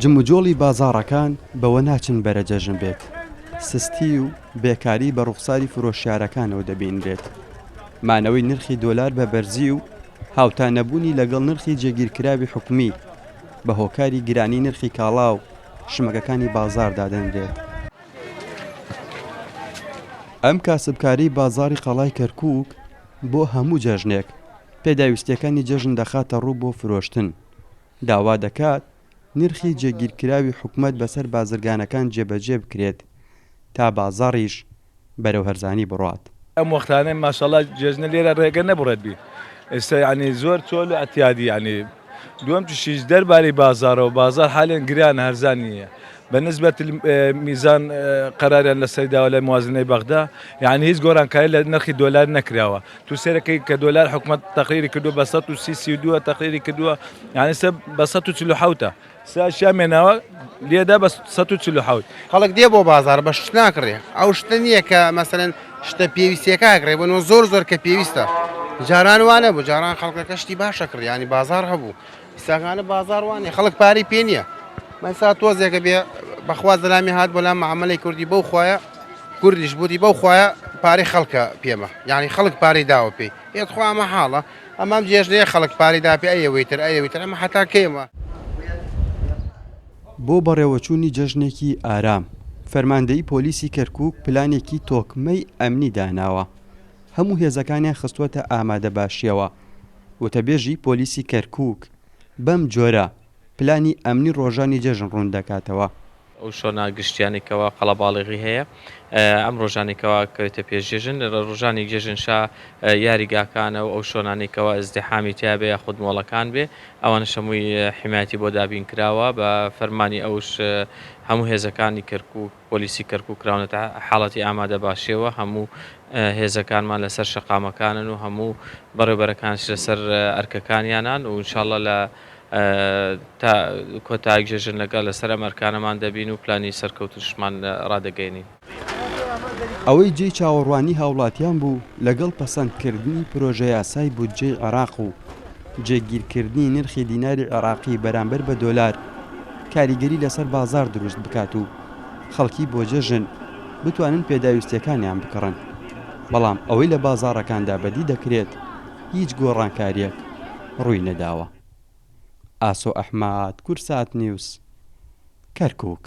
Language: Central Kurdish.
جموجۆڵی بازاڕەکان بەوە ناچن بەرە جەژن بێت. سستی و بێکاری بە ڕوخساری فرۆشیارەکانەوە دەبینرێت. مانەوەی نرخی دۆلار بە بەرزی و هاوتانەبوونی لەگەڵ نرخی جێگیرکراوی حکومی بە هۆکاری گرانی نرخی کاڵا و شمەکەکانی بازاردا دەنرێت. ئەم کاسبکاری بازاری قەڵای کەرکووک بۆ هەموو جەژنێک پێداویستیەکانی جەژن دەخاتە ڕوو بۆ فرۆشتن. داوا دەکات نرخی جێگیرکراوی حکومەت بەسەر بازرگانەکان جێبەجێ بکرێت تا بازاڕیش بەرەو هەرزانی بڕات. ئەم وەختانەی ماشەڵڵا جێژنە لێرە ڕێگە نەبڕێت بی. ئێستا یعنی زۆر چۆل و ئەتیادی یعنی دووەم تووشیش دەربارەی بازارەوە بازار حالێن گران هەرزانی نییە. بەنسبەت میزان قەراریان لەسەریداوە لە موازنەی بەغدا یعنی هیچ گۆڕانکاری لە نرخی دۆلار نەکراوە. تو سێرەکەی کە دۆلار حکومەت تەقریری کردو بە 132 تەقریری کردووە یعنی بە 147 ساشیا مێناوە لێدا بە 147. خەڵک دێ بۆ بازار بە شت ناکڕێ ئەو شتە نییە کە مەسەرەن شتە پێویستیەکە ئەکرێ بنەوە زۆر کە پێویستە. جاران وانە بوو جاران خەڵکەکە شتی باشە کڕ ینی بازار هەبوو ئیساغانە بازار وانێ خەڵک پارەی پێ نییە. مەسا تۆزێکە بێ بەخوا زەلامی هات بۆ لام معاملەی کوردی بەو خوایە کوردیش بووی بەو خوایە پارەی خەڵکە پێمە یعنی خەڵک پارەی داوە پێی پێتخوا ئەمە حاڵە ئەمام جێژنەیە خەڵک پارەی دا پێ ئەیەوەیتر ئەمە حتا کێمە. بۆ بەڕێوەچوونی جەژنێکی ئارام فەرماندەی پۆلیسی کەرکووک پلانێکی تۆکمەی ئەمنی داناوە. هەموو هێزەکانیان خستووەتە ئامادە باشیەوە. وتەبێژی پۆلیسی کەرکووک بەم جۆرە پلانی ئەمنی ڕۆژانی جەژن ڕوون دەکاتەوە. ئەو شۆنا گشتیانێکەوە قەڵەباڵغی هەیە ئەم ڕۆژانێکەوە کەوێتە پێشجێژن ڕۆژانی جێژنشا یاریگاکانە و ئەو شۆنانێکەوە ئەزدحامی تیابێ یا خودمۆڵەکان بێ ئەوانە شەمووی حیمایەتی بۆ دابین کراوە بە فەرمانی ئەوش هەموو هێزەکانی کەرکووک پۆلیسی کەرکووک کراونەتە حاڵەتی ئامادە باشیەوە هەموو هێزەکانمان لەسەر شەقامەکانن و هەموو بەڕێوەبەرەکانش لەسەر ئەرکەکانیانان و ئینشاڵڵا لە کۆتایی جێژن لەگەڵ لەسەر ئەمەرکانەمان دەبین و پلانی سەرکەوتشمان ڕادەگەینین. ئەوەی جێی چاوەڕوانی هاوڵاتیان بوو لەگەڵ پەسەندکردنی پرۆژە یاسای بودجەی عێراق و جێگیرکردنی نرخی دیناری عێراقی بەرامبەر بە دۆلار کاریگەری لەسەر بازار دروست بکات و خەڵکی بۆ جەژن بتوانن پێداویستیەکانیان بکڕن. بەڵام ئەوەی لە بازاڕەکاندا بەدی دەکرێت هیچ گۆڕانکاریەک ڕووی نەداوە. ئاسۆ ئەحماد، کورسات نیوز، کەرکووک.